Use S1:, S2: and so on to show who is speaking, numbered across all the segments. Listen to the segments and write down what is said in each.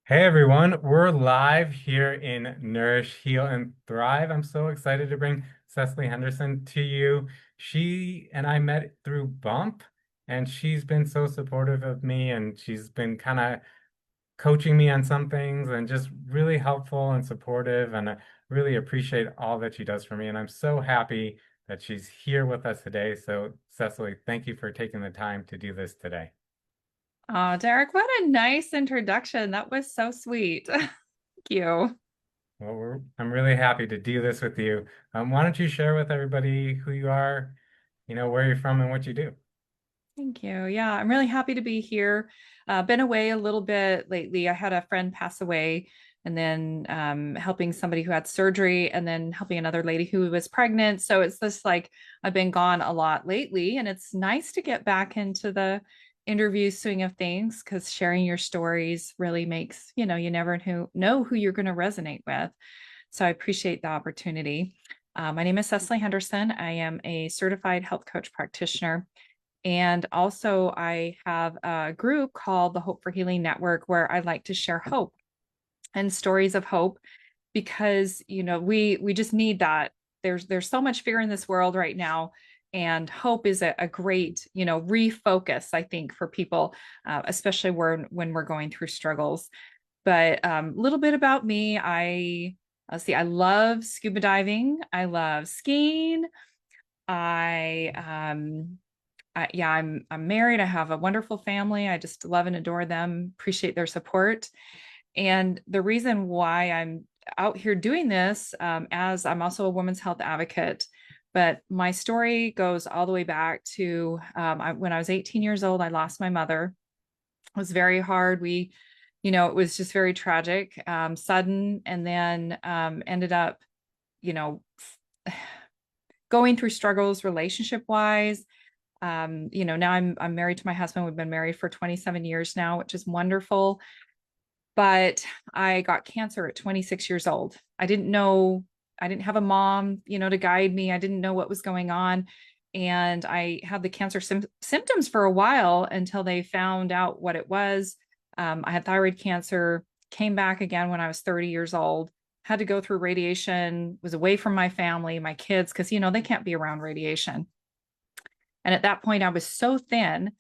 S1: Hey everyone, we're live here in Nourish, Heal, and Thrive. I'm so excited to bring Cecily Henderson to you. She and I met through Bump, and she's been so supportive of me, and she's been kind of coaching me on some things and just really helpful and supportive. And I really appreciate all that she does for me. And I'm so happy that she's here with us today. So, Cecily, thank you for taking the time to do this today.
S2: Oh, Derek, what a nice introduction. That was so sweet. Thank you.
S1: Well, I'm really happy to do this with you. Why don't you share with everybody who you are, where you're from and what you do?
S2: Thank you. Yeah, I'm really happy to be here. Been away a little bit lately. I had a friend pass away and then helping somebody who had surgery and then helping another lady who was pregnant. So it's just like I've been gone a lot lately, and it's nice to get back into the interview swing of things because sharing your stories really makes, you never know who you're going to resonate with. So I appreciate the opportunity. My name is Cecily Henderson. I am a certified health coach practitioner. And also, I have a group called the Hope for Healing Network where I like to share hope and stories of hope because we just need that. There's so much fear in this world right now, and hope is a great refocus, I think, for people, especially when we're going through struggles. But a little bit about me, let's see, I love scuba diving, I love skiing. I yeah, I'm married. I have a wonderful family. I just love and adore them, appreciate their support. And the reason why I'm out here doing this, as I'm also a women's health advocate, but my story goes all the way back to when I was 18 years old. I lost my mother. It was very hard. It was just very tragic, sudden, and then ended up, you know, going through struggles relationship wise. Now I'm married to my husband. We've been married for 27 years now, which is wonderful. But I got cancer at 26 years old. I didn't know, I didn't have a mom, to guide me. I didn't know what was going on. And I had the cancer symptoms for a while until they found out what it was. I had thyroid cancer, came back again when I was 30 years old, had to go through radiation, was away from my family, my kids, because, they can't be around radiation. And at that point, I was so thin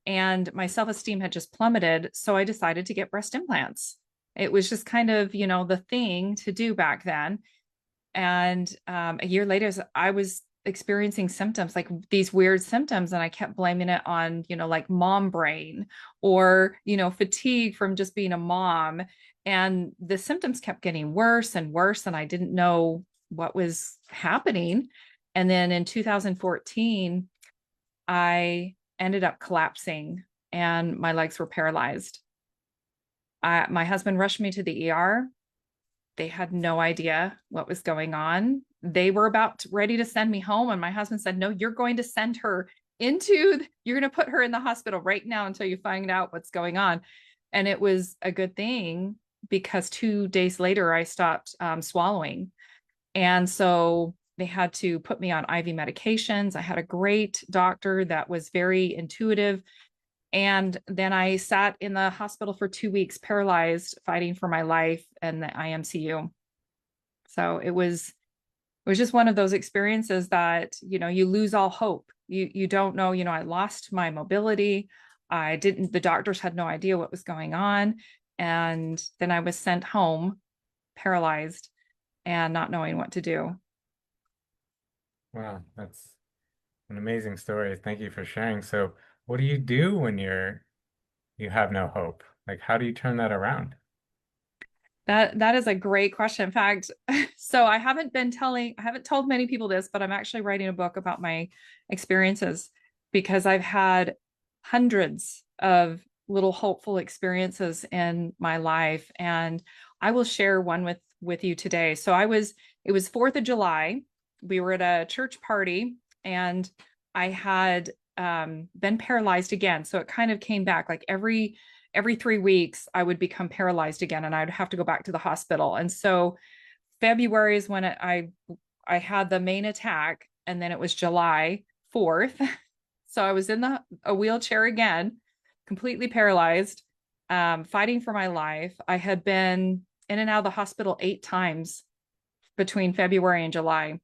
S2: and my self esteem had just plummeted. So I decided to get breast implants. It was just kind of, the thing to do back then. And a year later, I was experiencing symptoms like these weird symptoms, and I kept blaming it on, like mom brain or, fatigue from just being a mom. And the symptoms kept getting worse and worse, and I didn't know what was happening. And then in 2014, I ended up collapsing and my legs were paralyzed. My husband rushed me to the ER. They had no idea what was going on. They were ready to send me home. And my husband said, "No, you're going to send her you're going to put her in the hospital right now until you find out what's going on." And it was a good thing because 2 days later, I stopped swallowing. And so they had to put me on IV medications. I had a great doctor that was very intuitive. And then I sat in the hospital for 2 weeks, paralyzed, fighting for my life and the IMCU. So it was just one of those experiences that, you lose all hope. You don't know, I lost my mobility. The doctors had no idea what was going on. And then I was sent home paralyzed and not knowing what to do.
S1: Wow, that's an amazing story. Thank you for sharing. So, what do you do when you have no hope? Like, how do you turn that around?
S2: That is a great question. In fact, so I haven't told many people this, but I'm actually writing a book about my experiences because I've had hundreds of little hopeful experiences in my life, and I will share one with you today. It was 4th of July. We were at a church party, and I had been paralyzed again. So it kind of came back like every 3 weeks I would become paralyzed again and I'd have to go back to the hospital. And so February is when I had the main attack, and then it was July 4th. So I was in a wheelchair again, completely paralyzed. fighting for my life. I had been in and out of the hospital 8 times between February and July.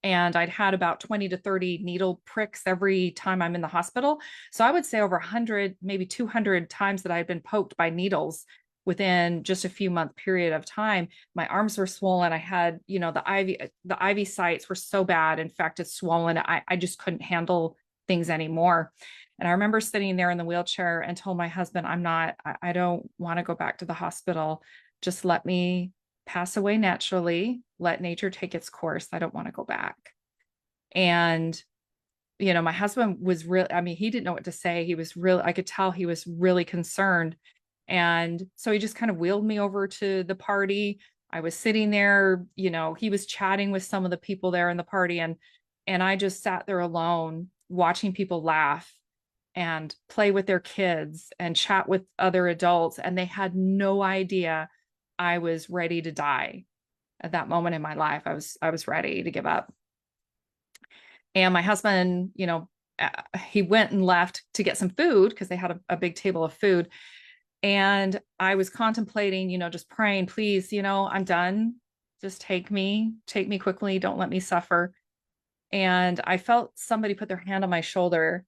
S2: And I'd had about 20 to 30 needle pricks every time I'm in the hospital. So I would say over 100, maybe 200 times that I'd been poked by needles within just a few month period of time. My arms were swollen. I had, the IV sites were so bad, infected, swollen. I just couldn't handle things anymore. And I remember sitting there in the wheelchair and told my husband, I don't want to go back to the hospital. Just let me pass away naturally, let nature take its course. I don't want to go back. And, my husband was really, I mean, he didn't know what to say. He was really, I could tell he was really concerned. And so he just kind of wheeled me over to the party. I was sitting there, he was chatting with some of the people there in the party. And I just sat there alone watching people laugh and play with their kids and chat with other adults. And they had no idea I was ready to die. At that moment in my life, I was ready to give up. And my husband, he went and left to get some food because they had a big table of food. And I was contemplating, just praying, please, I'm done. Just take me quickly. Don't let me suffer. And I felt somebody put their hand on my shoulder,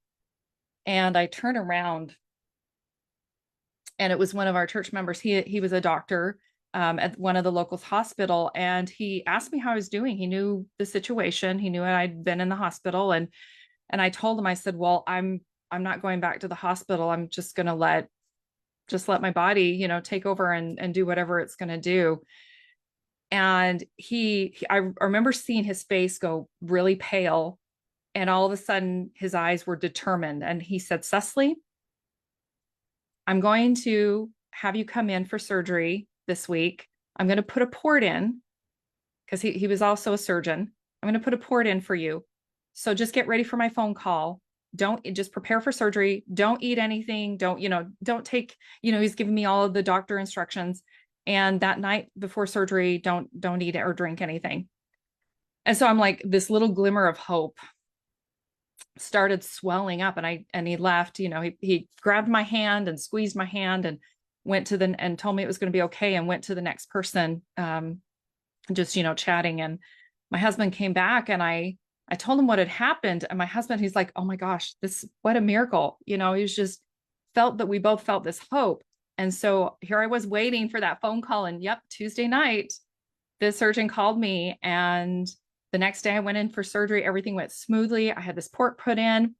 S2: and I turned around, and it was one of our church members. He was a doctor at one of the locals hospital. And he asked me how I was doing. He knew the situation. He knew I'd been in the hospital. And I told him, I said, well, I'm not going back to the hospital. I'm just going to let my body, take over and do whatever it's going to do. And I remember seeing his face go really pale. And all of a sudden his eyes were determined. And he said, Cecily, I'm going to have you come in for surgery this week. I'm going to put a port in because he was also a surgeon. I'm going to put a port in for you. So just get ready for my phone call. Don't just prepare for surgery. Don't eat anything. Don't take, he's giving me all of the doctor instructions. And that night before surgery, don't eat or drink anything. And so I'm like, this little glimmer of hope started swelling up, and he left. He grabbed my hand and squeezed my hand and went to and told me it was going to be okay, and went to the next person, just chatting. And my husband came back, and I told him what had happened, and my husband, he's like, oh my gosh, what a miracle. He was just felt that we both felt this hope. And so here I was waiting for that phone call, and yep, Tuesday night the surgeon called me, and the next day I went in for surgery. Everything went smoothly. I had this port put in,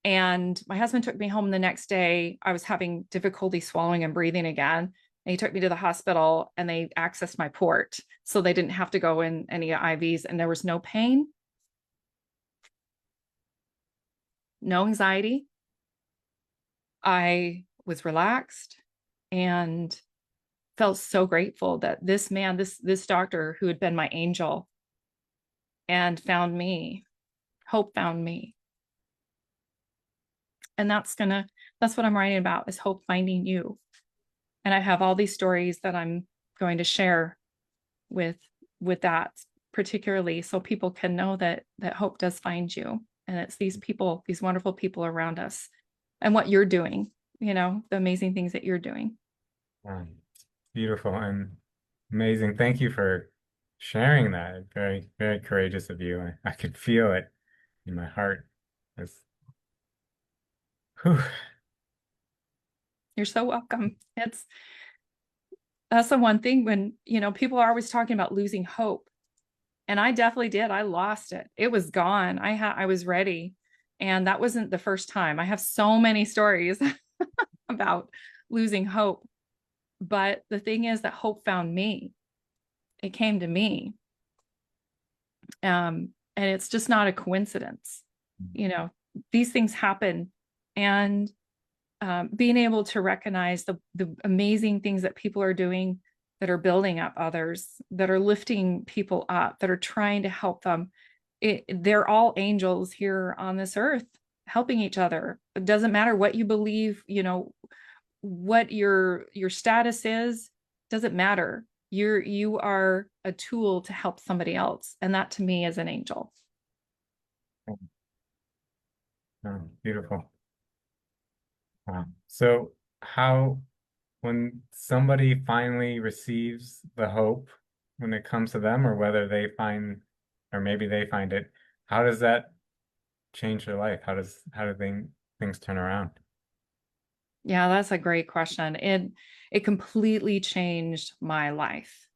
S2: and my husband took me home the next day. I was having difficulty swallowing and breathing again. And he took me to the hospital, and they accessed my port. So they didn't have to go in any IVs, and there was no pain, no anxiety. I was relaxed and felt so grateful that this man, this doctor who had been my angel and found me, hope found me. And that's what I'm writing about, is hope finding you. And I have all these stories that I'm going to share with that, particularly so people can know that hope does find you. And it's these people, these wonderful people around us, and what you're doing, the amazing things that you're doing.
S1: Beautiful and amazing. Thank you for sharing that. Very, very courageous of you. I could feel it in my heart. It's, whew.
S2: You're so welcome. That's the one thing when, people are always talking about losing hope. And I definitely did. I lost it. It was gone. I was ready. And that wasn't the first time. I have so many stories about losing hope. But the thing is that hope found me. It came to me. And it's just not a coincidence. These things happen. And being able to recognize the amazing things that people are doing, that are building up others, that are lifting people up, that are trying to help them. They're all angels here on this earth, helping each other. It doesn't matter what you believe, what your status is, doesn't matter. You are a tool to help somebody else. And that to me is an angel.
S1: Oh, beautiful. Wow. So how when somebody finally receives the hope when it comes to them, or whether they find, or maybe they find it, how does that change their life? How do things turn around?
S2: Yeah, that's a great question. It completely changed my life.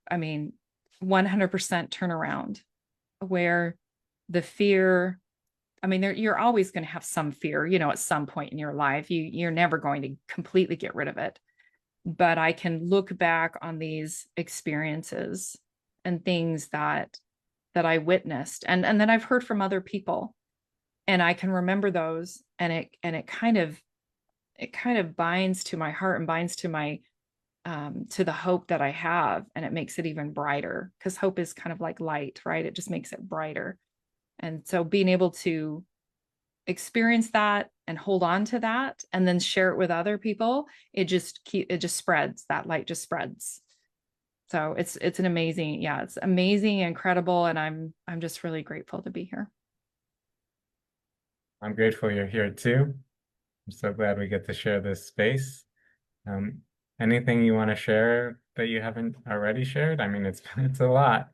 S2: I mean, 100% turnaround where the fear, I mean, you're always going to have some fear, at some point in your life. You're never going to completely get rid of it. But I can look back on these experiences and things that I witnessed and then I've heard from other people, and I can remember those, and it kind of binds to my heart and binds to my to the hope that I have, and it makes it even brighter because hope is kind of like light, right? It just makes it brighter. And so being able to experience that and hold on to that and then share it with other people, it just spreads. That light just spreads. So it's an amazing, yeah, it's amazing, incredible, and I'm just really grateful to be here.
S1: I'm grateful you're here too. I'm so glad we get to share this space. Um, Anything you want to share that you haven't already shared? I mean, it's it's a lot,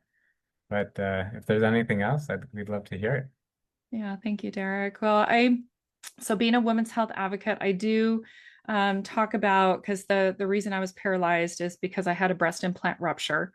S1: but if there's anything else, we'd love to hear it.
S2: Yeah, thank you, Derek. Well, so being a women's health advocate, I do talk about, because the reason I was paralyzed is because I had a breast implant rupture.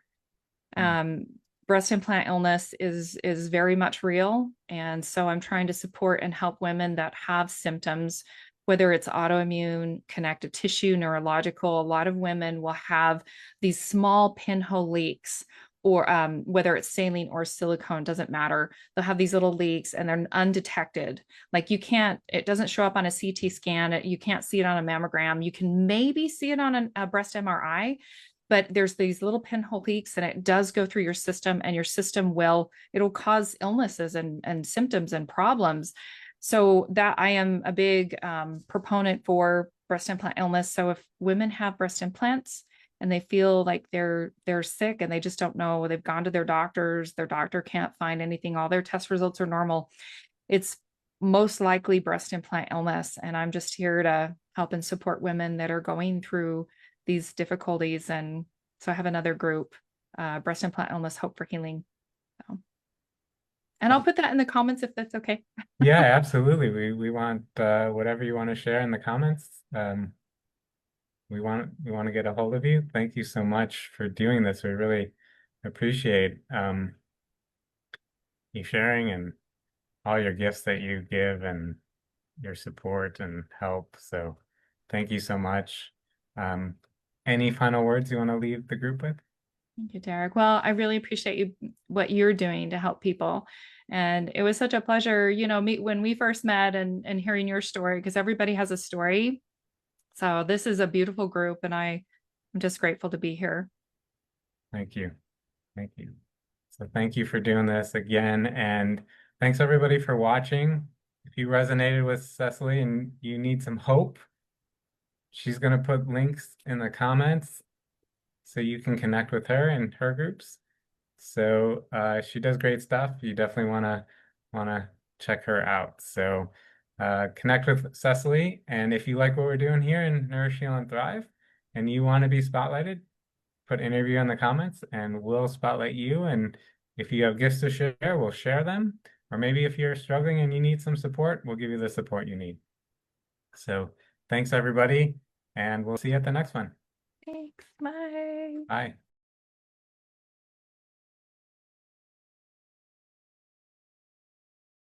S1: Mm.
S2: Um, Breast implant illness is very much real, and so I'm trying to support and help women that have symptoms, whether it's autoimmune, connective tissue, neurological. A lot of women will have these small pinhole leaks, or whether it's saline or silicone, doesn't matter. They'll have these little leaks and they're undetected. Like it doesn't show up on a CT scan. You can't see it on a mammogram. You can maybe see it on a breast MRI, but there's these little pinhole leaks, and it does go through your system, and your system it'll cause illnesses and symptoms and problems. So that I am a big proponent for breast implant illness. So if women have breast implants and they feel like they're sick and they just don't know, they've gone to their doctor can't find anything, all their test results are normal, it's most likely breast implant illness. And I'm just here to help and support women that are going through these difficulties. And so I have another group, Breast Implant Illness Hope for Healing. So, and I'll put that in the comments if that's okay.
S1: Yeah, absolutely. We want whatever you want to share in the comments. We want to get a hold of you. Thank you so much for doing this. We really appreciate you sharing and all your gifts that you give and your support and help. So thank you so much. Um, any final words you want to leave the group with?
S2: Thank you, Derek. Well, I really appreciate what you're doing to help people. And it was such a pleasure, when we first met and hearing your story, because everybody has a story. So this is a beautiful group, and I'm just grateful to be here.
S1: Thank you. Thank you. So thank you for doing this again. And thanks everybody for watching. If you resonated with Cecily and you need some hope, she's going to put links in the comments so you can connect with her and her groups. So she does great stuff. You definitely wanna check her out. So connect with Cecily, and if you like what we're doing here in Nourish, Heal, and Thrive, and you want to be spotlighted, put interview in the comments, and we'll spotlight you. And if you have gifts to share, we'll share them. Or maybe if you're struggling and you need some support, we'll give you the support you need. So thanks everybody, and we'll see you at the next one.
S2: Thanks. Bye.
S1: Bye.